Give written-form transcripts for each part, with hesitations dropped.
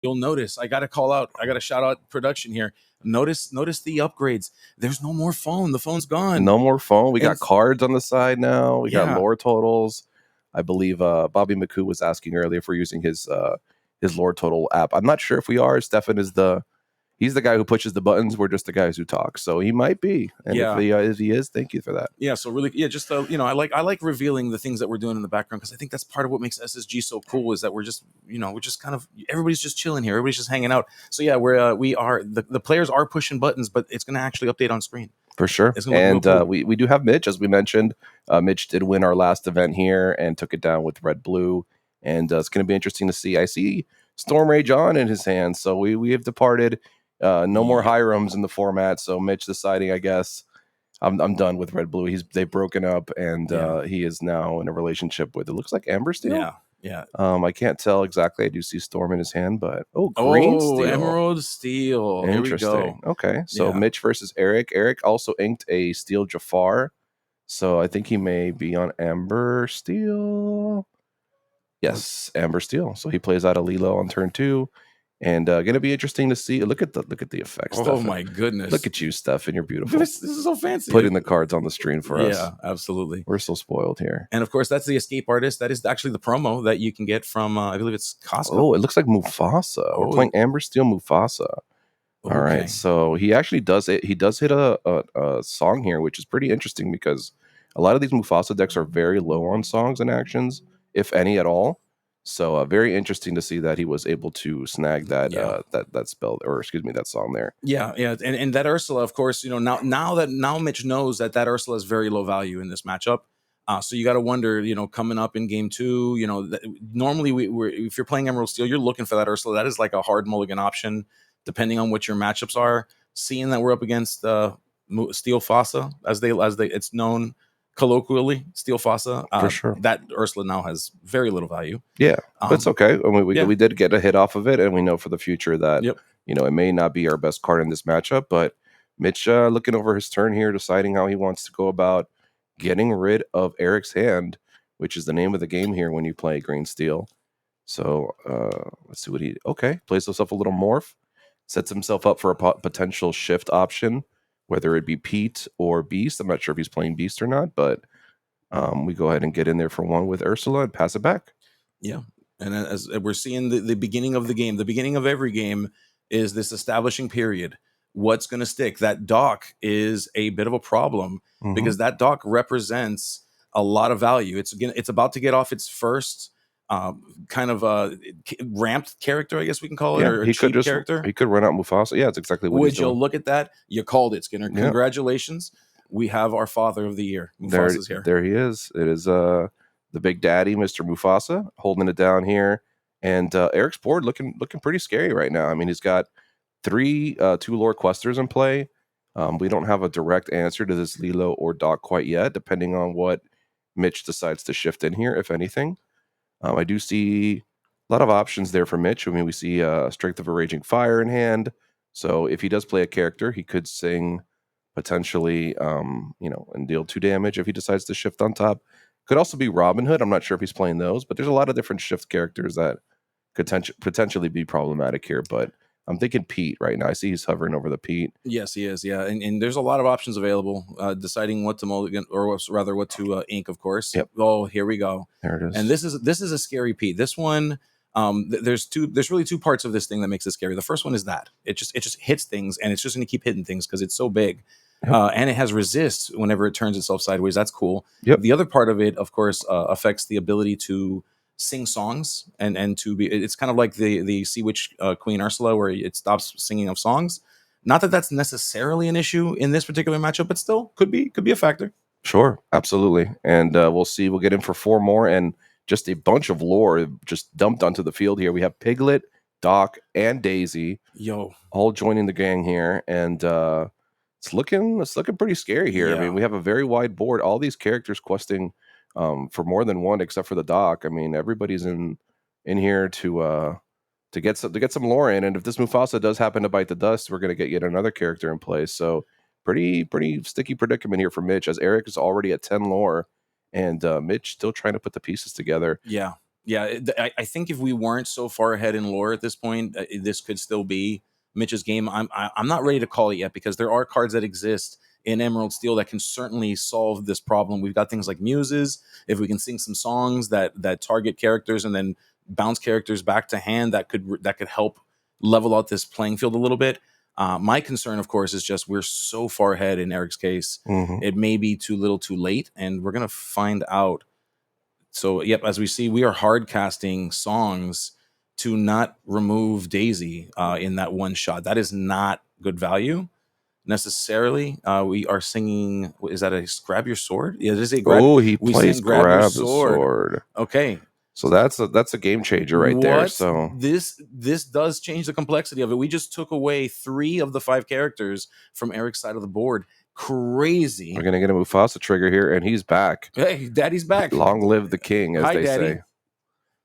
you'll notice, I got to call out, I got to shout out production here. Notice the upgrades. There's no more phone. The phone's gone. No more phone. We And got cards on the side now. We got yeah, lore totals. I believe Bobby McCoo was asking earlier if we're using his lore total app. I'm not sure if we are. Stefan is he's the guy who pushes the buttons. We're just the guys who talk. So he might be. And yeah. if he is, thank you for that. Yeah, so really, yeah, just I like revealing the things that we're doing in the background, because I think that's part of what makes SSG so cool, is that we're just we're just kind of, everybody's just chilling here, everybody's just hanging out. So yeah, we are the players are pushing buttons, but it's going to actually update on screen for sure. It's gonna look And real cool. we do have Mitch, as we mentioned. Mitch did win our last event here and took it down with red blue, and it's going to be interesting to see. I see Storm Rage on in his hands, so we have departed. No more Hirams in the format. So Mitch deciding, I guess, I'm done with red blue. They've broken up, and he is now in a relationship with, it looks like, Amber Steel. Yeah. I can't tell exactly. I do see Storm in his hand, but green steel. Emerald Steel. Here we go. Okay, so Mitch versus Eric. Eric also inked a Steel Jafar, so I think he may be on Amber Steel. Yes, Amber Steel. So he plays out a Lilo on turn 2. And going to be interesting to see. Look at the effects. Oh, Stefan. my goodness! Look at you, Stefan. You're beautiful. This is so fancy. Putting the cards on the screen for us. Yeah, absolutely. We're so spoiled here. And of course, that's the Escape Artist. That is actually the promo that you can get from, I believe it's Costco. Oh, it looks like Mufasa. We're playing Amber Steel Mufasa. Okay. All right, so he actually does it. He does hit a song here, which is pretty interesting, because a lot of these Mufasa decks are very low on songs and actions, if any at all. So very interesting to see that he was able to snag that that spell, or excuse me, that song there. Yeah, and that Ursula, of course, now Mitch knows that Ursula is very low value in this matchup. So you got to wonder, coming up in game 2, normally if you're playing Emerald Steel, you're looking for that Ursula. That is like a hard mulligan option, depending on what your matchups are. Seeing that we're up against Steel Fossa, as it's known colloquially, Steel Fossa, for sure, that Ursula now has very little value. Yeah, but it's okay. I mean, we did get a hit off of it, and we know for the future that it may not be our best card in this matchup. But Mitch, looking over his turn here, deciding how he wants to go about getting rid of Eric's hand, which is the name of the game here when you play Green Steel. So let's see what plays himself a little morph, sets himself up for a potential shift option, whether it be Pete or Beast. I'm not sure if he's playing Beast or not, but we go ahead and get in there for one with Ursula and pass it back. Yeah. And as we're seeing the beginning of the game, the beginning of every game is this establishing period. What's going to stick? That dock is a bit of a problem, because that dock represents a lot of value. It's about to get off its first kind of ramped character, I guess we can call it, or he cheap could character. He could run out Mufasa. Yeah, it's exactly what he's doing. Would you look at that? You called it, Skinner. Congratulations. We have our father of the year. Mufasa's here. There he is. It is the big daddy, Mr. Mufasa, holding it down here. And Eric's board looking pretty scary right now. I mean, he's got 2 lore questers in play. We don't have a direct answer to this Lilo or Doc quite yet, depending on what Mitch decides to shift in here, if anything. I do see a lot of options there for Mitch. I mean, we see Strength of a Raging Fire in hand. So if he does play a character, he could sing potentially, and deal 2 damage if he decides to shift on top. Could also be Robin Hood. I'm not sure if he's playing those, but there's a lot of different shift characters that could potentially be problematic here. But I'm thinking Pete right now. I see he's hovering over the Pete. Yes, he is. Yeah, and there's a lot of options available. Deciding what to mulligan, or rather what to ink, of course. Yep. Oh, here we go. There it is. And this is a scary Pete. This one, there's really 2 parts of this thing that makes it scary. The first one is that it just hits things, and it's just going to keep hitting things because it's so big. Yep. And it has resist whenever it turns itself sideways. That's cool. Yep. The other part of it, of course, affects the ability to sing songs and to be. It's kind of like the Sea Witch Queen Ursula, where it stops singing of songs. Not that that's necessarily an issue in this particular matchup, but still could be a factor. Sure, absolutely. And we'll see. We'll get in for 4 more, and just a bunch of lore just dumped onto the field here. We have Piglet, Doc, and Daisy, all joining the gang here, and it's looking pretty scary here. Yeah. I mean, we have a very wide board. All these characters questing for more than one, except for the Doc. I mean, everybody's in here to get some lore in. And if this Mufasa does happen to bite the dust, we're going to get yet another character in place. So pretty sticky predicament here for Mitch, as Eric is already at 10 lore, and Mitch still trying to put the pieces together. Yeah. Yeah, I think if we weren't so far ahead in lore at this point, this could still be Mitch's game. I'm not ready to call it yet because there are cards that exist in Emerald Steel that can certainly solve this problem. We've got things like muses. If we can sing some songs that target characters and then bounce characters back to hand, that could help level out this playing field a little bit. My concern, of course, is just we're so far ahead in Eric's case. Mm-hmm. It may be too little, too late, and we're gonna find out. So, yep, as we see, we are hard casting songs to not remove Daisy in that one shot. That is not good value necessarily. We are singing. Is that a grab your sword? Yeah, it is a grab. Oh, he We plays sing grab your grab the sword. sword. Okay. So that's a game changer right there. What So this does change the complexity of it. We just took away 3 of the 5 characters from Eric's side of the board. Crazy. we're gonna get a Mufasa trigger here, and he's back. Hey, Daddy's back. Long live the king, as Hi, they Daddy. say.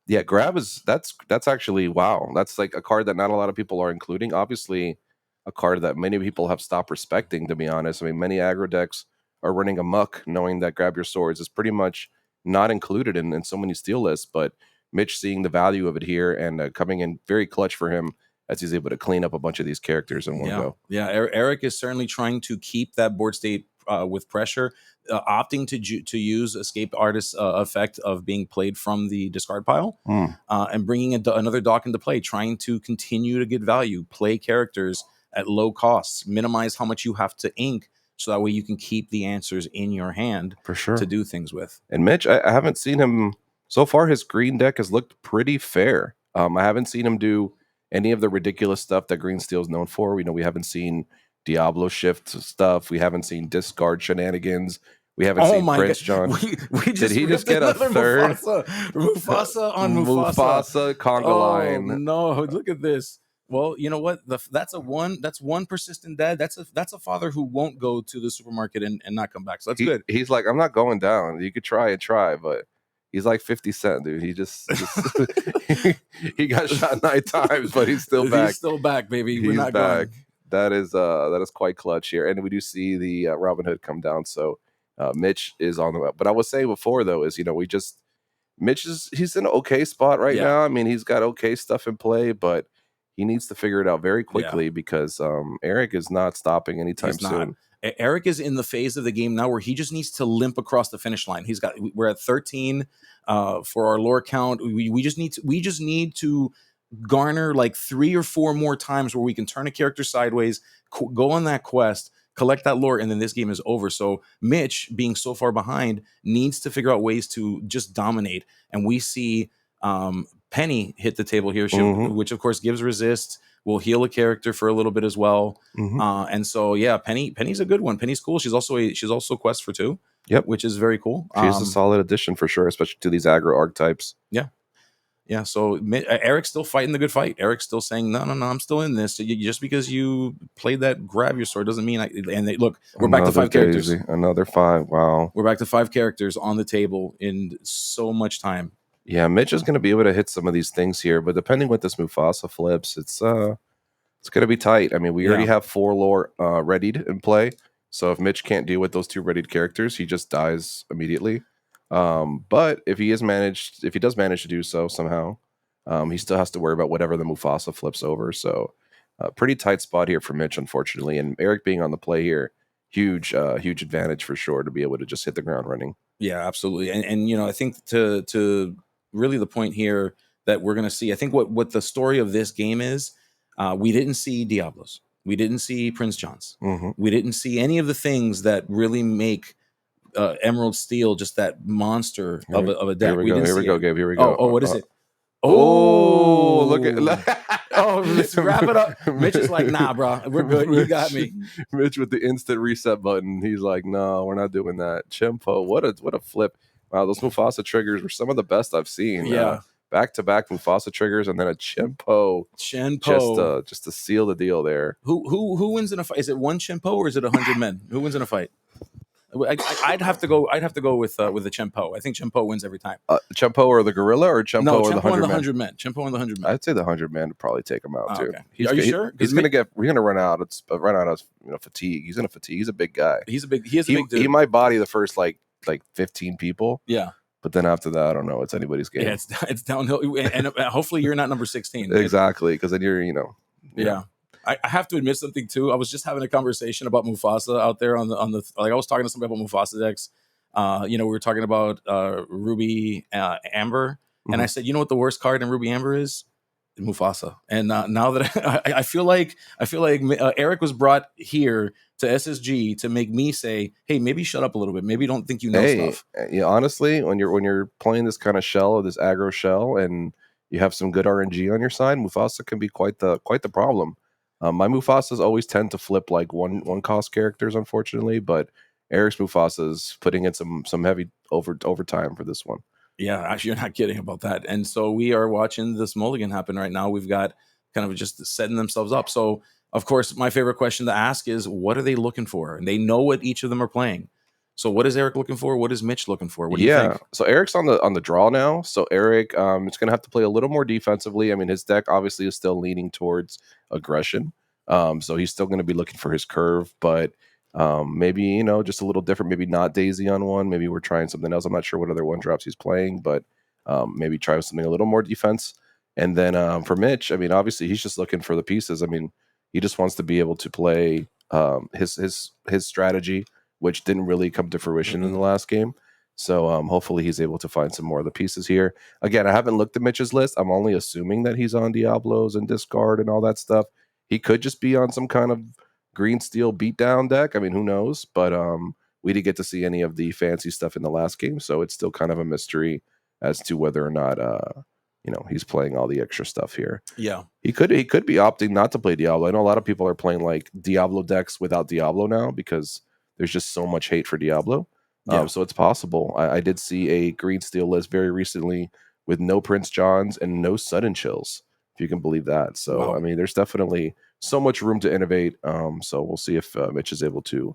Yeah, grab is that's actually wow. That's like a card that not a lot of people are including. Obviously, a card that many people have stopped respecting. To be honest, I mean, many aggro decks are running amok, knowing that grab your swords is pretty much not included in so many steel lists. But Mitch seeing the value of it here and coming in very clutch for him as he's able to clean up a bunch of these characters in one go. Yeah. Eric is certainly trying to keep that board state with pressure, opting to use escape artist effect of being played from the discard pile and bringing another dock into play, trying to continue to get value, play characters at low costs, minimize how much you have to ink, so that way you can keep the answers in your hand For sure. to do things with. And Mitch, I haven't seen him so far. His green deck has looked pretty fair. I haven't seen him do any of the ridiculous stuff that Green Steel is known for. We haven't seen Diablo shift stuff. We haven't seen discard shenanigans. We haven't seen Prince John. Did he just get a third Mufasa on Mufasa? Mufasa conga line. Oh no! Look at this. Well, you know what? That's one persistent dad. That's a father who won't go to the supermarket and not come back. So that's good. He's like, I'm not going down. You could try, but he's like 50 Cent, dude. He just he got shot 9 times, but he's still back. He's still back, baby. We're He's not back. going. That is quite clutch here, and we do see the Robin Hood come down. So Mitch is on the way. But I was saying before though is Mitch he's in an okay spot right now. I mean, he's got okay stuff in play, but he needs to figure it out very quickly because Eric is not stopping anytime soon. Eric is in the phase of the game now where he just needs to limp across the finish line. We're at 13 for our lore count. We just need to garner like 3 or 4 more times where we can turn a character sideways, go on that quest, collect that lore, and then this game is over. So Mitch, being so far behind, needs to figure out ways to just dominate. And we see Penny hit the table here, which of course gives resist, will heal a character for a little bit as well. And so yeah, Penny's a good one. Penny's cool. She's also quest for 2. Yep, which is very cool. She's a solid addition for sure, especially to these aggro archetypes. Yeah. So Eric's still fighting the good fight. Eric's still saying, no, I'm still in this. Just because you played that grab your sword doesn't mean look, we're back to 5 characters. Another 5. Wow. We're back to 5 characters on the table in so much time. Yeah, Mitch is going to be able to hit some of these things here, but depending what this Mufasa flips, it's going to be tight. I mean, we already have 4 lore readied in play, so if Mitch can't deal with those 2 readied characters, he just dies immediately. But if he does manage to do so somehow, he still has to worry about whatever the Mufasa flips over. So, pretty tight spot here for Mitch, unfortunately. And Eric being on the play here, huge advantage for sure to be able to just hit the ground running. Yeah, absolutely. And I think to really the point here that we're going to see, I think what the story of this game is, we didn't see Diablos, we didn't see Prince Johns, we didn't see any of the things that really make Emerald Steel just that monster of a deck. Here we go, Gabe. Here we go. Oh, what is it? Oh, look at let's wrap it up. Mitch is like, nah, bro, we're good. You got me. Mitch with the instant reset button. He's like, no, we're not doing that. Chimpo, what a flip. Wow, those Mufasa triggers were some of the best I've seen. Yeah. Back-to-back Mufasa triggers and then a Chimpo. Just to seal the deal there. Who wins in a fight? Is it 1 Chimpo or is it 100 men? Who wins in a fight? I'd have to go with the Chimpo. I think Chimpo wins every time. Chimpo or the gorilla or Chimpo or the 100 men? Chimpo and the 100 men. I'd say the 100 men would probably take him out too. Okay. Are you sure? We're gonna run out. Run out of fatigue. He's in a fatigue. He's a big guy. He is a big dude. He might body the first like 15 people. Yeah. But then after that, I don't know. It's anybody's Yeah, game. it's downhill, and hopefully you're not number 16. Exactly, because then you're, Yeah. I have to admit something too. I was just having a conversation about Mufasa out there on the like I was talking to somebody about Mufasa decks. We were talking about Ruby Amber, and I Mhm. said, you know what the worst card in Ruby Amber is? Mufasa. And now that I feel like Eric was brought here to SSG to make me say, hey, maybe shut up a little bit. Maybe don't think you know Hey, stuff. yeah, honestly, when you're playing this kind of shell or this aggro shell, and you have some good RNG on your side, Mufasa can be quite the problem. My Mufasas always tend to flip like one cost characters, unfortunately, but Eric's Mufasa's putting in some heavy overtime for this one. Yeah, actually, you're not kidding about that. And so we are watching this mulligan happen right now. We've got kind of just setting themselves up. So, of course, my favorite question to ask is, what are they looking for? And they know what each of them are playing. So, what is Eric looking for? What is Mitch looking for? What do you Yeah, think? so Eric's on the draw now. So Eric is going to have to play a little more defensively. I mean, his deck obviously is still leaning towards aggression. So he's still going to be looking for his curve, but maybe just a little different. Maybe not Daisy on one. Maybe we're trying something else. I'm not sure what other one drops he's playing, but maybe try something a little more defense. And then for Mitch, I mean, obviously he's just looking for the pieces. I mean, he just wants to be able to play his strategy, which didn't really come to fruition in the Mm-mm. last game. So hopefully he's able to find some more of the pieces here. Again, I haven't looked at Mitch's list. I'm only assuming that he's on Diablos and discard and all that stuff. He could just be on some kind of green steel beatdown deck. I mean, who knows? But we didn't get to see any of the fancy stuff in the last game, so it's still kind of a mystery as to whether or not he's playing all the extra stuff here. Yeah. He could be opting not to play Diablo. I know a lot of people are playing like Diablo decks without Diablo now because there's just so much hate for Diablo. Yeah. So it's possible. I did see a green steel list very recently with no Prince Johns and no sudden chills, if you can believe that. So I Wow. mean, there's definitely so much room to innovate. So we'll see if Mitch is able to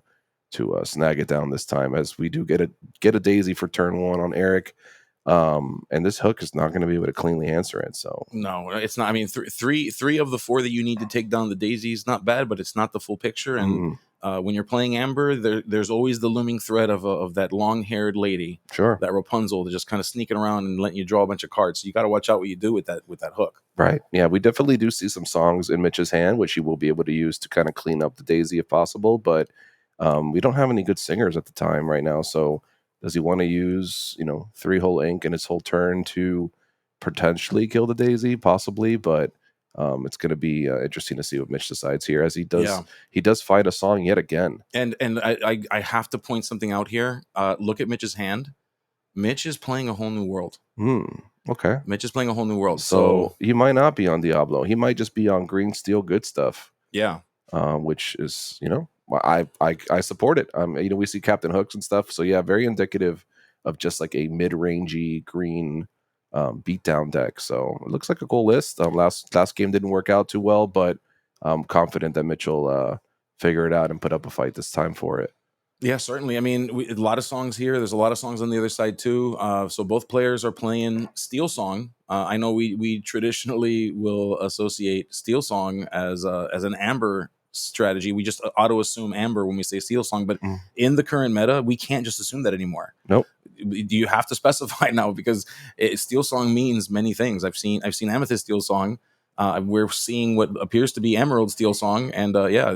snag it down this time, as we do get a daisy for turn one on Eric. And this hook is not going to be able to cleanly answer it. So No, it's not. I mean, three of the four that you need to take down the daisy is not bad, but it's not the full picture. And mm, when you're playing Amber, there's always the looming threat of that long-haired lady, sure. that Rapunzel, that just kind of sneaking around and letting you draw a bunch of cards. So you got to watch out what you do with that hook. Right. Yeah, we definitely do see some songs in Mitch's hand, which he will be able to use to kind of clean up the daisy if possible. But we don't have any good singers at the time right now. So does he want to use, three whole ink in his whole turn to potentially kill the daisy? Possibly, but it's going to be interesting to see what Mitch decides here, as he does. Yeah, He does find a song yet again. and I have to point something out here. Look at Mitch's hand. Mitch is playing a whole new world. Hmm. Okay. Mitch is playing a whole new world. So So he might not be on Diablo. He might just be on green steel good stuff. yeah, Which is, I support it. We see Captain Hooks and stuff, so yeah, very indicative of just like a mid-rangey green beatdown deck. So it looks like a cool list. Last game didn't work out too well, but I'm confident that Mitch will figure it out and put up a fight this time for it. yeah, certainly. I mean, a lot of songs here. There's a lot of songs on the other side too. So both players are playing Steel Song. I know we traditionally will associate Steel Song as an Amber strategy. We just auto assume Amber when we say Steel Song, but Mm. in the current meta, we can't just assume that anymore. Nope. Do you have to specify now, because Steel Song means many things. I've seen Amethyst Steel Song. We're seeing what appears to be Emerald Steel Song, and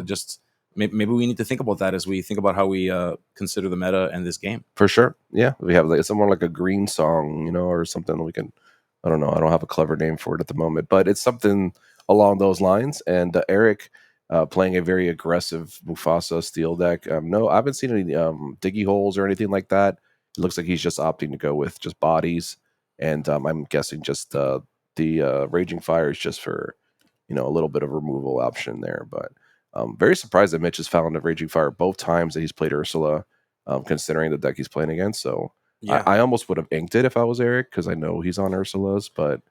just maybe we need to think about that as we think about how we consider the meta and this game. For sure. Yeah. We have like somewhere like a green song, or something we can. I don't know. I don't have a clever name for it at the moment, but it's something along those lines. And Eric playing a very aggressive Mufasa steel deck. No, I haven't seen any diggy holes or anything like that. It looks like he's just opting to go with just bodies. And I'm guessing just the Raging Fire is just for, a little bit of removal option there. But very surprised that Mitch has found a Raging Fire both times that he's played Ursula, considering the deck he's playing against. So Yeah, I almost would have inked it if I was Eric, because I know he's on Ursula's, but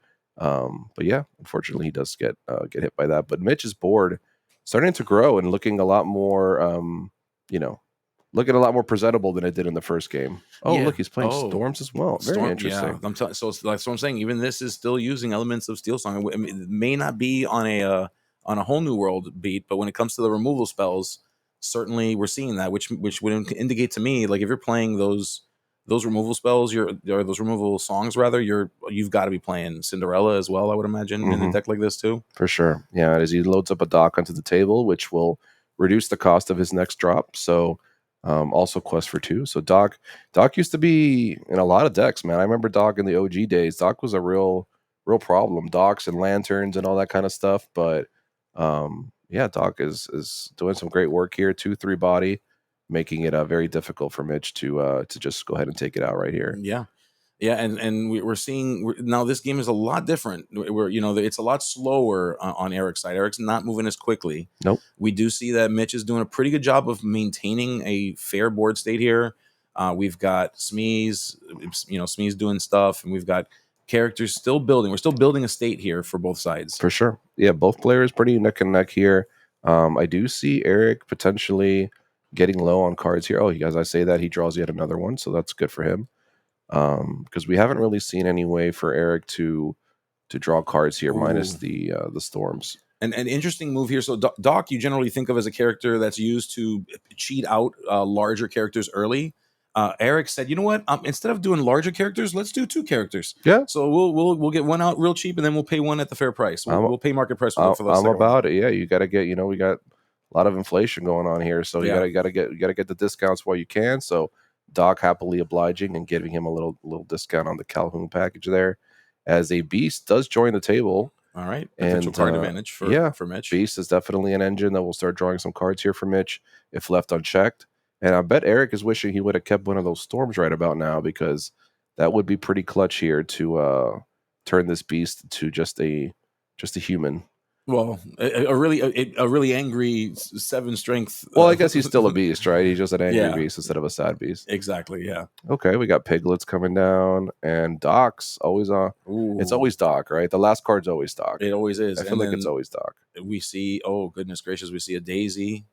yeah, unfortunately he does get hit by that. But Mitch's board starting to grow and looking a lot more, you know, looking a lot more presentable than it did in the first game. Oh, yeah. look, he's playing Oh, Storms as well. Very Storm. Yeah, interesting. so it's like, so I'm saying, even this is still using elements of Steel Song. I mean, it may not be on a whole new world beat, but when it comes to the removal spells, certainly we're seeing that, which would indicate to me, like, if you're playing those those removal spells, or those removal songs rather, you've got to be playing Cinderella as well, I would imagine, in a deck like this too. For sure. Yeah, as he loads up a dock onto the table, which will reduce the cost of his next drop. So also quest for 2. So Doc used to be in a lot of decks, man. I remember Doc in the OG days. Doc was a real problem. Docks and lanterns and all that kind of stuff. But yeah, Doc is doing some great work here. 2/3 body, making it very difficult for Mitch to just go ahead and take it out right here. Yeah. Yeah, and we're seeing now this game is a lot different. We're it's a lot slower on Eric's side. Eric's not moving as quickly. Nope. We do see that Mitch is doing a pretty good job of maintaining a fair board state here. We've got Smee's, Smee's doing stuff, and we've got characters still building. We're still building a state here for both sides. For sure. Yeah, both players pretty neck and neck here. I do see Eric potentially getting low on cards here. Oh, as I say that, he draws yet another one, so that's good for him. Because we haven't really seen any way for Eric to draw cards here, minus the storms. An interesting move here. So Doc, you generally think of as a character that's used to cheat out larger characters early. Eric said, "You know what? Instead of doing larger characters, let's do 2 characters. Yeah. So we'll get one out real cheap, and then we'll pay one at the fair price. We'll pay market price for the I'm second about one. it. Yeah, you got to get. We got a lot of inflation going on here, so you got to get the discounts while you can. So Doc happily obliging and giving him a little discount on the Calhoun package there, as a beast does join the table. All right, potential card advantage for Mitch. Beast is definitely an engine that will start drawing some cards here for Mitch if left unchecked. And I bet Eric is wishing he would have kept one of those storms right about now, because that would be pretty clutch here to turn this beast to just a human. Well, a really angry 7 strength. Well, I guess he's still a beast, right? He's just an angry beast instead of a sad beast. Exactly. Yeah. Okay, we got piglets coming down, and Doc's always on. It's always Doc, right? The last card's always Doc. It always is. I feel like it's always Doc. We see. Oh goodness gracious! We see a daisy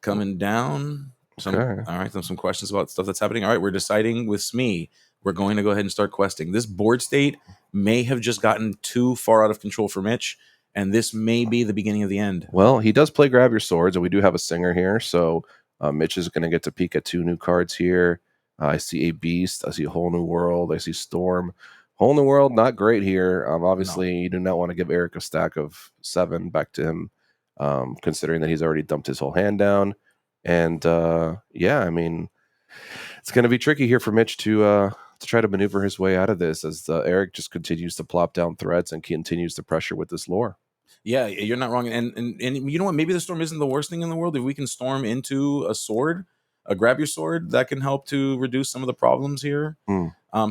coming down. All right, some questions about stuff that's happening. All right, we're deciding with Smee. We're going to go ahead and start questing. This board state may have just gotten too far out of control for Mitch, and this may be the beginning of the end. Well, he does play Grab Your Swords, and we do have a singer here, so Mitch is going to get to peek at 2 new cards here. I see a Beast. I see a Whole New World. I see Storm. Whole New World, not great here. Obviously, you do not want to give Eric a stack of 7 back to him, considering that he's already dumped his whole hand down. And yeah, I mean, it's going to be tricky here for Mitch to try to maneuver his way out of this, as Eric just continues to plop down threats and continues to pressure with this lore. Yeah, you're not wrong. And you know what? Maybe the storm isn't the worst thing in the world. If we can storm into a sword, grab your sword, that can help to reduce some of the problems here.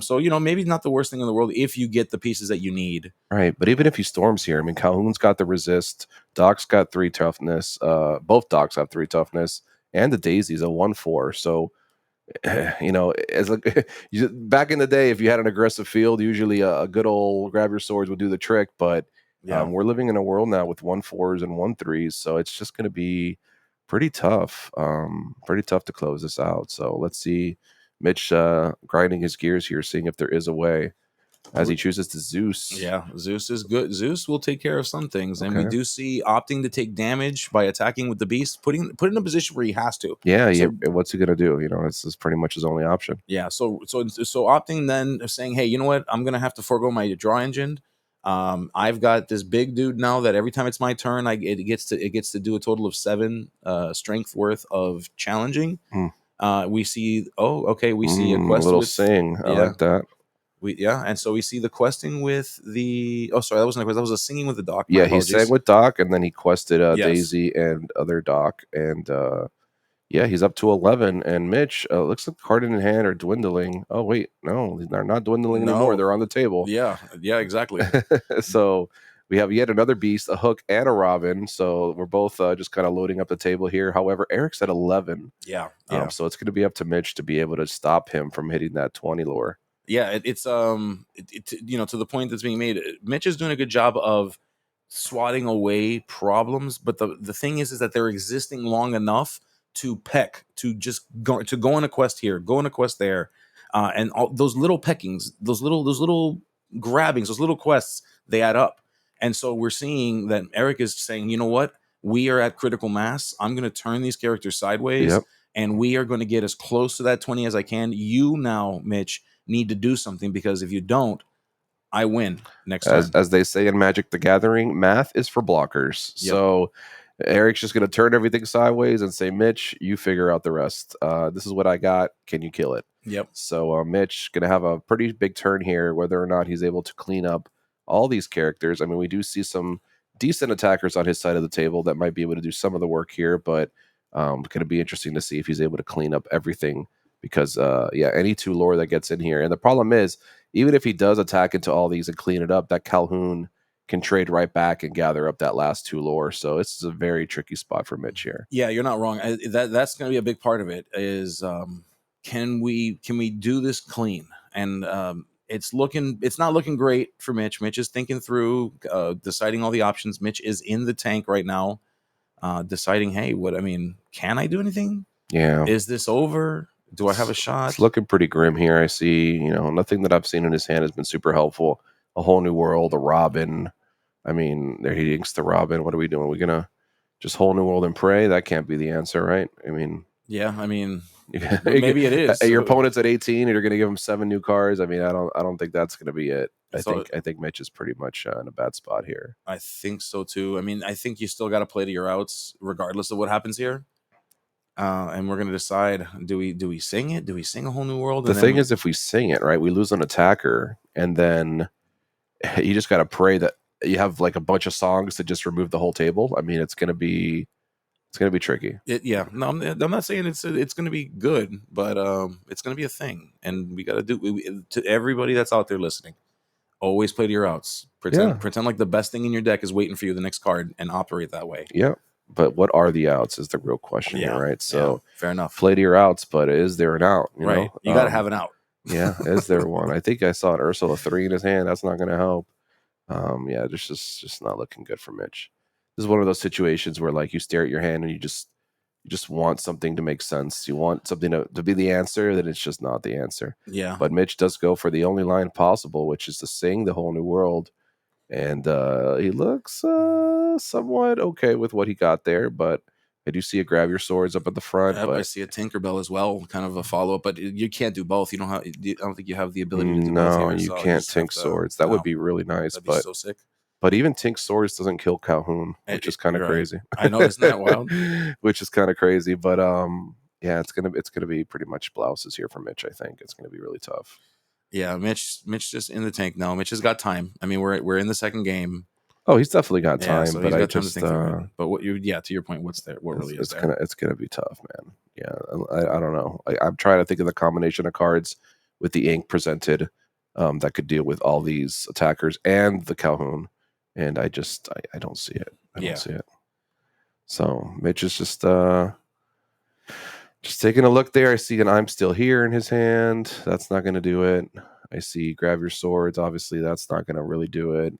So, maybe not the worst thing in the world if you get the pieces that you need. Right. But even if he storms here, I mean, Calhoun's got the resist. Doc's got 3 toughness. Both Docs have 3 toughness. And the Daisy's a 1/4. So, as back in the day, if you had an aggressive field, usually a good old grab your swords would do the trick. But we're living in a world now with 1/4s and 1/3s, so it's just going to be pretty tough. Pretty tough to close this out. So let's see Mitch grinding his gears here, seeing if there is a way, as he chooses to Zeus. Yeah, Zeus is good. Zeus will take care of some things, and we do see opting to take damage by attacking with the beast, put in a position where he has to. Yeah, what's he gonna do? This is pretty much his only option. Yeah, so opting then saying, hey, you know what? I'm gonna have to forego my draw engine. I've got this big dude now that every time it's my turn, it gets to do a total of 7 strength worth of challenging. We see we see a quest little with sing. I like that. And so we see the questing with the that wasn't a quest, that was a singing with the Doc. Yeah, he sang with Doc, and then he quested Daisy and other Doc, and he's up to 11. And Mitch, looks like the card in hand are dwindling. Oh wait, no, they're not dwindling anymore. They're on the table. Yeah, exactly. So we have yet another beast, a Hook, and a Robin. So we're both just kind of loading up the table here. However, Eric's at 11. Yeah. So it's going to be up to Mitch to be able to stop him from hitting that 20 lure. Yeah, it's to the point that's being made. Mitch is doing a good job of swatting away problems, but the thing is that they're existing long enough to peck, to just go on a quest here, go on a quest there, and all those little peckings, those little grabbings, those little quests, they add up. And so we're seeing that Eric is saying, you know what, we are at critical mass. I'm going to turn these characters sideways. Yep. and we are going to get as close to that 20 as I can. You now, Mitch, need to do something, because if you don't, I win next turn. As they say in Magic the Gathering, math is for blockers. Yep. So Eric's just going to turn everything sideways and say, Mitch, you figure out the rest. This is what I got. Can you kill it? Yep. So Mitch going to have a pretty big turn here, whether or not he's able to clean up all these characters. I mean, we do see some decent attackers on his side of the table that might be able to do some of the work here, but going to be interesting to see if he's able to clean up everything, because any 2 lore that gets in here. And the problem is, even if he does attack into all these and clean it up, that Calhoun can trade right back and gather up that last 2 lore. So this is a very tricky spot for Mitch here. Yeah, you're not wrong. That's going to be a big part of it. Is can we do this clean? And it's not looking great for Mitch. Mitch is thinking through, deciding all the options. Mitch is in the tank right now, deciding, hey, can I do anything? Yeah. Is this over? Do I have a shot? It's looking pretty grim here. I see, nothing that I've seen in his hand has been super helpful. A whole new world, a Robin. I mean, there he inks the Robin. What are we doing? We're going to just whole new world and pray? That can't be the answer, right? I mean... Yeah, maybe it is. Your opponent's at 18 and you're going to give him 7 new cards. I mean, I don't think that's going to be it. I think Mitch is pretty much in a bad spot here. I think so too. I mean, I think you still got to play to your outs regardless of what happens here. And we're going to decide, do we sing it? Do we sing a whole new world? The thing is, if we sing it, right, we lose an attacker, and then you just got to pray that you have like a bunch of songs to just remove the whole table. I mean, it's going to be tricky. No, I'm not saying it's going to be good, but it's going to be a thing, and we got to do to everybody that's out there listening. Always play to your outs. Pretend like the best thing in your deck is waiting for you, the next card, and operate that way. Yeah, but what are the outs is the real question here, right? So fair enough. Play to your outs, but is there an out? You know? You got to have an out. Yeah, is there one? I think I saw an Ursula 3 in his hand. That's not going to help. There's just not looking good for Mitch. This is one of those situations where, like, you stare at your hand and you just want something to make sense. You want something to be the answer, then it's just not the answer. Yeah. But Mitch does go for the only line possible, which is to sing the whole new world. And he looks somewhat okay with what he got there, but I do see a grab your swords up at the front. But I see a Tinkerbell as well, kind of a follow-up, but you can't do both. You don't have. I don't think you have the ability to do both. No, you can't Tink swords. That would be really nice. That'd be so sick. But even Tink swords doesn't kill Calhoun, which is kind of crazy. I know, isn't that wild? Which is kind of crazy, but it's gonna be pretty much blouses here for Mitch. I think it's gonna be really tough. Yeah, Mitch just in the tank now. Mitch has got time. I mean, we're in the second game. Oh, he's definitely got time, so but I just to think but to your point, what's there? What really is there? It's gonna be tough, man. Yeah, I don't know. I'm trying to think of the combination of cards with the ink presented that could deal with all these attackers and the Calhoun, and I don't see it. I don't see it. So Mitch is just taking a look there. I see an I'm Still Here in his hand. That's not going to do it. I see Grab Your Swords. Obviously, that's not going to really do it.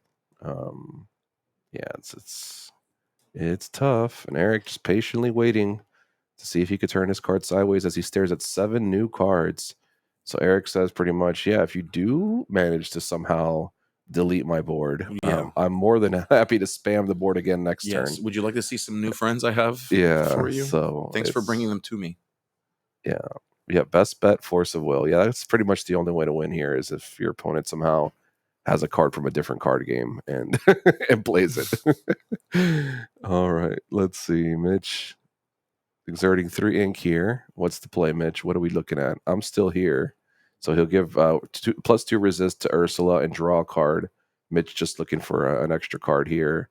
It's tough. And Eric just patiently waiting to see if he could turn his card sideways as he stares at 7 new cards. So Eric says pretty much, if you do manage to somehow delete my board, I'm more than happy to spam the board again next turn. Would you like to see some new friends I have for you? So thanks for bringing them to me. Yeah, best bet, Force of Will. Yeah, that's pretty much the only way to win here, is if your opponent somehow has a card from a different card game and and plays it. All right, let's see. Mitch exerting 3 ink here. What's the play, Mitch? What are we looking at? I'm Still Here. So he'll give +2 resist to Ursula and draw a card. Mitch just looking for an extra card here.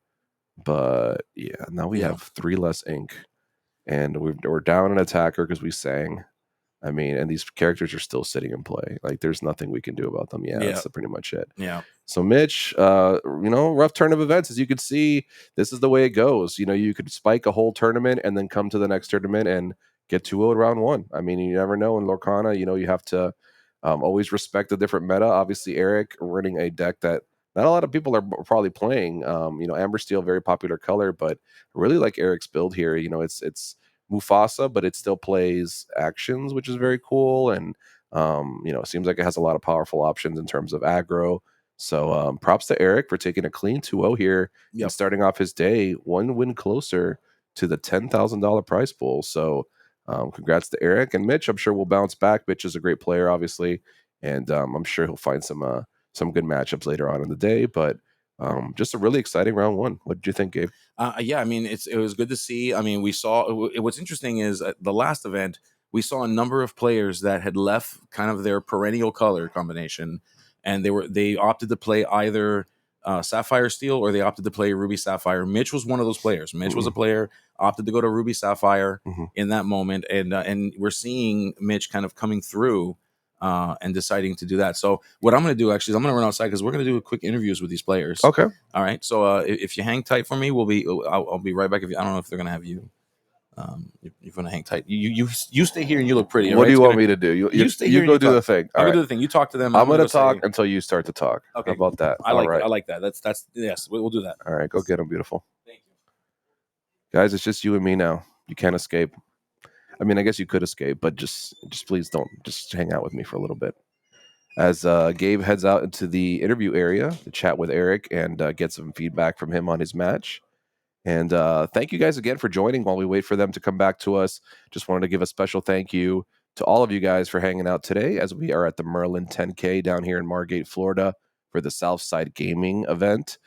But now we have 3 less ink. And we're down an attacker because we sang. I mean, and these characters are still sitting in play. Like, there's nothing we can do about them. That's pretty much it. Yeah. So Mitch, rough turn of events. As you can see, this is the way it goes. You could spike a whole tournament and then come to the next tournament and get 2-0 round 1. I mean, you never know in Lorcana. You have to always respect the different meta. Obviously, Eric running a deck that not a lot of people are probably playing. Amber Steel, very popular color, but I really like Eric's build here. It's Mufasa, but it still plays actions, which is very cool. And, it seems like it has a lot of powerful options in terms of aggro. So props to Eric for taking a clean 2-0 here and starting off his day 1 win closer to the $10,000 prize pool. So Congrats to Eric and Mitch. I'm sure we'll bounce back. Mitch is a great player, obviously, and I'm sure he'll find some good matchups later on in the day. But just a really exciting round one. What did you think, Gabe? Yeah, I mean, it was good to see. I mean, we saw what's interesting is at the last event we saw a number of players that had left kind of their perennial color combination, and they opted to play either Sapphire Steel or they opted to play Ruby Sapphire. Mitch was one of those players. Mitch was a player opted to go to Ruby Sapphire Mm-hmm. in that moment, and we're seeing Mitch kind of coming through. And deciding to do that. So what I'm going to do actually is I'm going to run outside because we're going to do quick interviews with these players. Okay. All right. So if you hang tight for me, I'll be right back. If you, I don't know if they're gonna have you. You're gonna hang tight. You stay here and you look pretty. What right? do you want me to do? You stay you here. go And do the talk. thing. All I'll right. go do the thing. You talk to them. I'm going to go talk say, until you start to talk. Okay. How about that? I like that. That's yes. We'll do that. All right. Go get them, beautiful. Thank you. Guys, it's just you and me now. You can't escape. I mean, I guess you could escape, but just please don't. Just hang out with me for a little bit. As Gabe heads out into the interview area to chat with Eric and get some feedback from him on his match. And thank you guys again for joining while we wait for them to come back to us. Just wanted to give a special thank you to all of you guys for hanging out today as we are at the Merlin 10K down here in Margate, Florida for the Southside Gaming event.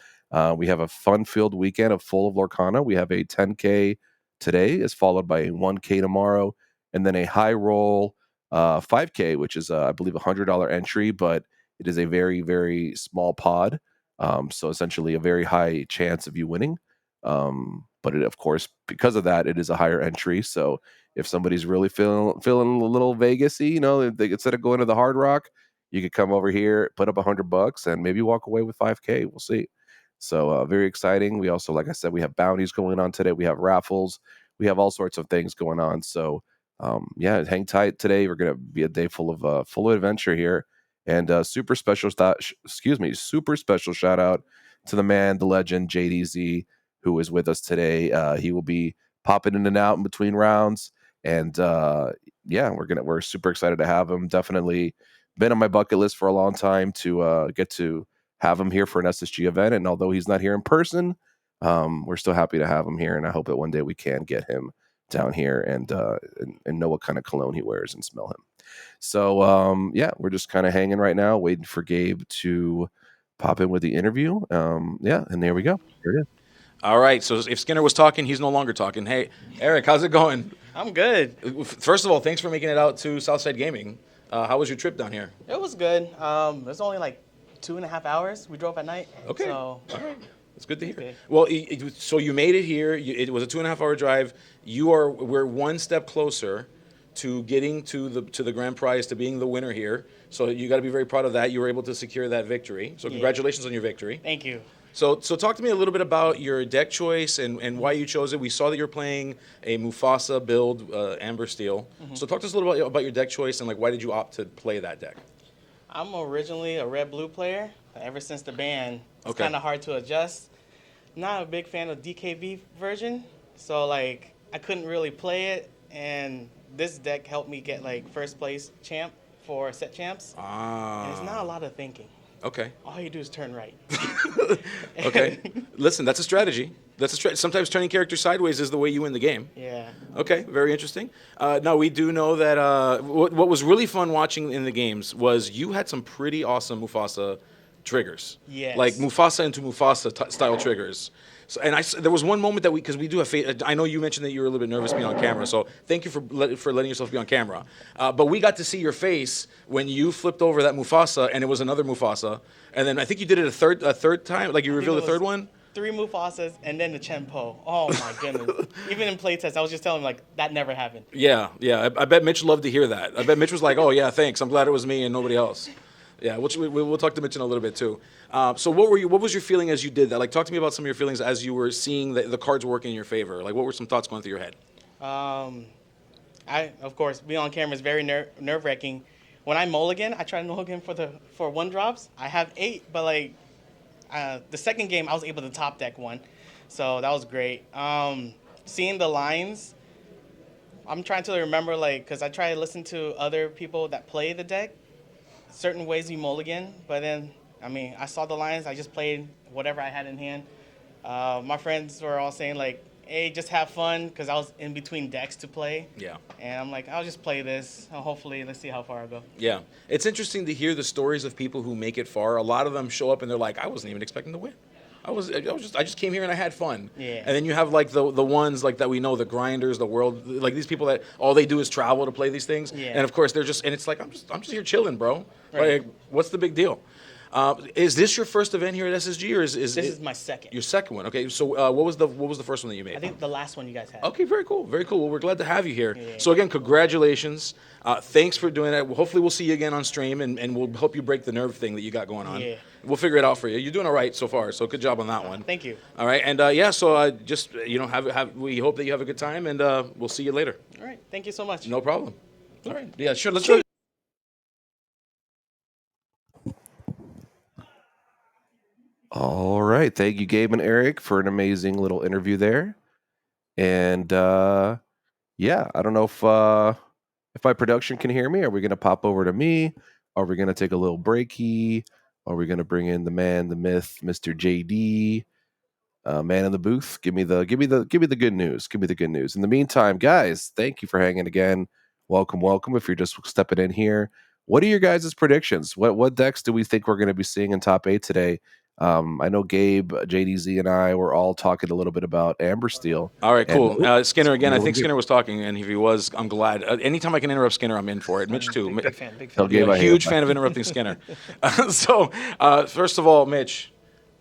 We have a fun-filled weekend of full of Lorcana. We have a 10K today, is followed by a 1K tomorrow, and then a high roll 5K, which is, I believe, a $100 entry, but it is a very, very small pod. So essentially a very high chance of you winning. But it, of course, because of that, it is a higher entry. So if somebody's really feeling a little Vegasy, instead of going to the Hard Rock, you could come over here, put up $100, and maybe walk away with 5K. We'll see. So very exciting. We also, like I said, we have bounties going on today. We have raffles. We have all sorts of things going on. So yeah, hang tight today. We're gonna be a day full of adventure here. And super special shout out to the man, the legend, JDZ, who is with us today. He will be popping in and out in between rounds, and yeah, we're super excited to have him. Definitely been on my bucket list for a long time to get to have him here for an SSG event. And although he's not here in person, we're still happy to have him here, and I hope that one day we can get him down here and know what kind of cologne he wears and smell him. So yeah, we're just kind of hanging right now, waiting for Gabe to pop in with the interview. Yeah, and there we go. There it is. All right. So if Skinner was talking, he's no longer talking. Hey, Eric, how's it going? I'm good. First of all, thanks for making it out to Southside Gaming. How was your trip down here? It was good. It was only like 2.5 hours. We drove at night. Okay. So, all right. It's good to hear. Okay. Well, so you made it here. It was a 2.5 hour drive. We're one step closer to getting to the grand prize, to being the winner here. So you got to be very proud of that. You were able to secure that victory. So congratulations on your victory. Thank you. So talk to me a little bit about your deck choice and why you chose it. We saw that you're playing a Mufasa build, Amber Steel. Mm-hmm. So talk to us a little bit about your deck choice and like why did you opt to play that deck? I'm originally a red-blue player. Ever since the ban, it's Okay. kind of hard to adjust. Not a big fan of DKV version, so like I couldn't really play it. And this deck helped me get like first place champ for set champs. And it's not a lot of thinking. Okay. All you do is turn right. Okay. Listen, that's a strategy. Sometimes turning characters sideways is the way you win the game. Yeah. Okay, very interesting. Now, we do know that what was really fun watching in the games was you had some pretty awesome Mufasa triggers. Yes. Like Mufasa into Mufasa style triggers. So, and there was one moment that because we do have, I know you mentioned that you were a little bit nervous being on camera, so thank you for letting yourself be on camera. But we got to see your face when you flipped over that Mufasa, and it was another Mufasa. And then I think you did it a third time, like you revealed the third one? 3 Mufasas and then the Chenpo. Oh my goodness. Even in playtest, I was just telling him like that never happened. Yeah. I bet Mitch loved to hear that. I bet Mitch was like, "Oh yeah, thanks. I'm glad it was me and nobody else." Yeah, we'll talk to Mitch in a little bit too. So what was your feeling as you did that? Like, talk to me about some of your feelings as you were seeing the cards work in your favor. Like, what were some thoughts going through your head? Of course, being on camera is very nerve-wracking. When I mulligan, I try to mulligan for 1 drops. I have 8, but like the second game, I was able to top deck 1, so that was great. Seeing the lines, I'm trying to remember because I try to listen to other people that play the deck. Certain ways you mulligan, but then I saw the lines. I just played whatever I had in hand. My friends were all saying like hey, just have fun, because I was in between decks to play. Yeah. And I'm like, I'll just play this. Hopefully, let's see how far I go. Yeah. It's interesting to hear the stories of people who make it far. A lot of them show up and they're like, I wasn't even expecting to win. I just came here and I had fun. Yeah. And then you have like the ones like that we know, the grinders, the world, like these people that all they do is travel to play these things. Yeah. And of course they're just, and it's like I'm just here chilling, bro. Right. Like, what's the big deal? Is this your first event here at SSG, or is This is my second. your second one? Okay, so what was the first one that you made? I think the last one you guys had. Okay, very cool, very cool. Well, we're glad to have you here. Yeah. So again, congratulations. Thanks for doing that. Hopefully we'll see you again on stream, and we'll help you break the nerve thing that you got going on. Yeah. We'll figure it out for you. You're doing all right so far, so good job on that one. Thank you. All right, and so just we hope that you have a good time, and we'll see you later. All right. Thank you so much. No problem. All right, yeah, sure. Let's go. All right. Thank you, Gabe and Eric, for an amazing little interview there. And yeah, I don't know if my production can hear me. Are we gonna pop over to me? Are we gonna take a little breaky? Are we gonna bring in the man, the myth, Mr. JD? Man in the booth, give me the good news. Give me the good news. In the meantime, guys, thank you for hanging again. Welcome. If you're just stepping in here, what are your guys' predictions? What decks do we think we're going to be seeing in top 8 today? I know Gabe, JDZ, and I were all talking a little bit about Amber Steel. All right, cool. Skinner again. I We'll think do- Skinner was talking, and if he was, I'm glad. Anytime I can interrupt Skinner, I'm in for it. Mitch too. Big fan. Tell Gabe Yeah, I hate huge him. fan of interrupting Skinner. So first of all, Mitch,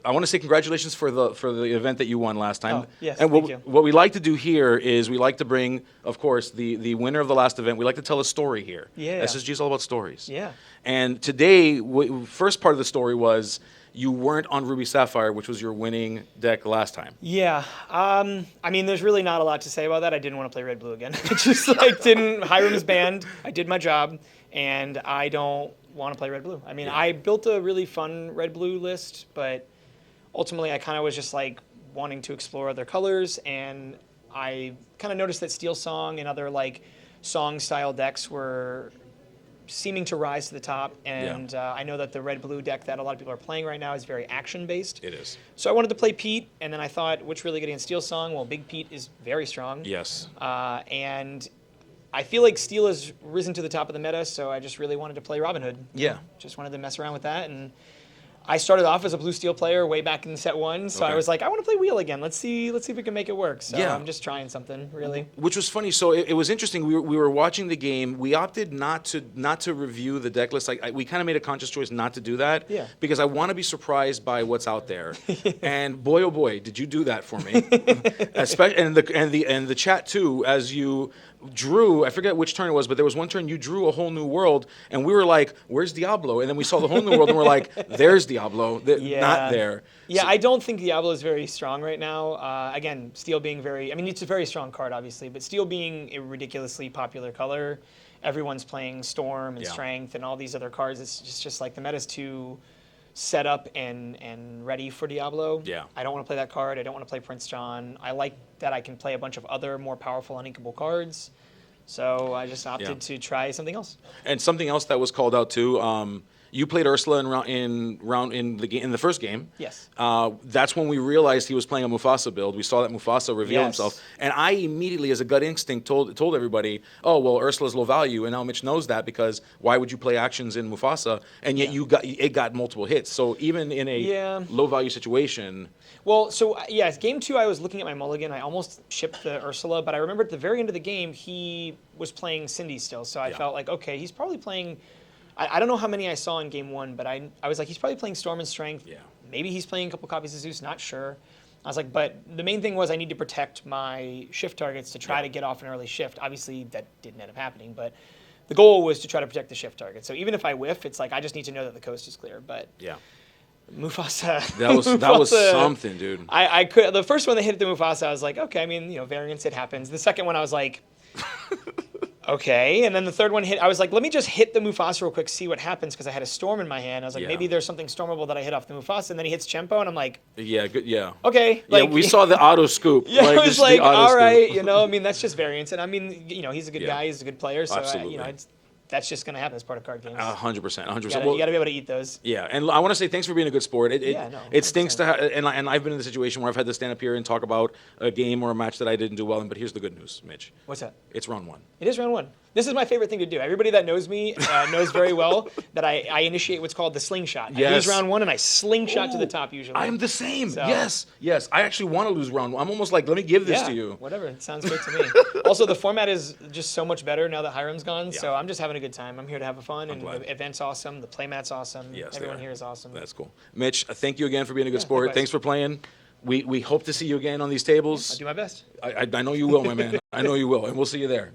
I want to say congratulations for the event that you won last time. Oh, yes, and thank you. What we like to do here is we like to bring, of course, the winner of the last event. We like to tell a story here. Yeah. SSG is all about stories. Yeah. And today, first part of the story was you weren't on Ruby Sapphire, which was your winning deck last time. Yeah. I mean, there's really not a lot to say about that. I didn't want to play Red Blue again. I just like didn't. Hiram's banned. I did my job, and I don't want to play Red Blue. I mean, I built a really fun Red Blue list, but ultimately, I kind of was just like wanting to explore other colors, and I kind of noticed that Steel Song and other like song style decks were seeming to rise to the top, and I know that the Red-Blue deck that a lot of people are playing right now is very action-based. It is. So I wanted to play Pete, and then I thought, what's really good against Steel Song? Well, Big Pete is very strong. Yes. And I feel like Steel has risen to the top of the meta, so I just really wanted to play Robin Hood. Yeah. Just wanted to mess around with that, and I started off as a blue steel player way back in set 1, so I was like, I want to play wheel again. Let's see if we can make it work. So Yeah. I'm just trying something, really. Which was funny. So it was interesting. We were watching the game. We opted not to review the deck list. We kind of made a conscious choice not to do that. Yeah. Because I want to be surprised by what's out there. And boy, oh boy, did you do that for me. Especially and the chat too. As you drew, I forget which turn it was, but there was one turn you drew a whole new world, and we were like, "Where's Diablo?" And then we saw the whole new world, and we're like, "There's Diablo, not there." Yeah, So- I don't think Diablo is very strong right now. Again, Steel being it's a very strong card, obviously, but Steel being a ridiculously popular color, everyone's playing Storm and Yeah. Strength and all these other cards. It's just like the meta's too set up and ready for Diablo. Yeah. I don't want to play that card. I don't want to play Prince John. I like that I can play a bunch of other more powerful uninkable cards. So I just opted to try something else. And something else that was called out too. You played Ursula in the first game. Yes. That's when we realized he was playing a Mufasa build. We saw that Mufasa reveal Yes. himself, and I immediately, as a gut instinct, told everybody, "Oh well, Ursula's low value," and now Mitch knows that because why would you play actions in Mufasa? And yet it got multiple hits. So even in a low value situation. Well, so yes, game 2, I was looking at my mulligan. I almost shipped the Ursula, but I remember at the very end of the game, he was playing Cindy still. So I felt like, okay, he's probably playing. I don't know how many I saw in game 1, but I was like, he's probably playing Storm and Strength. Yeah. Maybe he's playing a couple copies of Zeus, not sure. I was like, but the main thing was I need to protect my shift targets to try to get off an early shift. Obviously, that didn't end up happening, but the goal was to try to protect the shift target. So even if I whiff, it's like I just need to know that the coast is clear. But Yeah. Mufasa. That was Mufasa, something, dude. I could the first one they hit at the Mufasa, I was like, okay, I mean, variance, it happens. The second one I was like, okay. And then the third one hit, I was like, let me just hit the Mufasa real quick, see what happens, because I had a storm in my hand. I was like, maybe there's something stormable that I hit off the Mufasa, and then he hits Chempo, and I'm like, Yeah, good. Yeah. okay. Yeah, we saw the auto scoop. Yeah, I was just like, the auto all scoop. right, I mean, that's just variance. And I mean, he's a good guy, he's a good player, so Absolutely. that's just going to happen as part of card games. 100%, 100%. You got to be able to eat those. Yeah, and I want to say thanks for being a good sport. It stinks 100%. to and I've been in the situation where I've had to stand up here and talk about a game or a match that I didn't do well in. But here's the good news, Mitch. What's that? It's round 1. It is round 1. This is my favorite thing to do. Everybody that knows me knows very well that I initiate what's called the slingshot. I lose round 1 and I slingshot to the top usually. I'm the same. So- Yes. I actually want to lose round 1. I'm almost like, let me give this to you. Whatever. It sounds great to me. Also, the format is just so much better now that Hiram's gone. So I'm just having a good time. I'm here to have fun, and glad. the event's awesome. The playmat's awesome. Yes, Everyone they are. here is awesome. That's cool. Mitch, thank you again for being a good sport. likewise. Thanks for playing. We hope to see you again on these tables. I'll do my best. I know you will, my man. I know you will, and we'll see you there.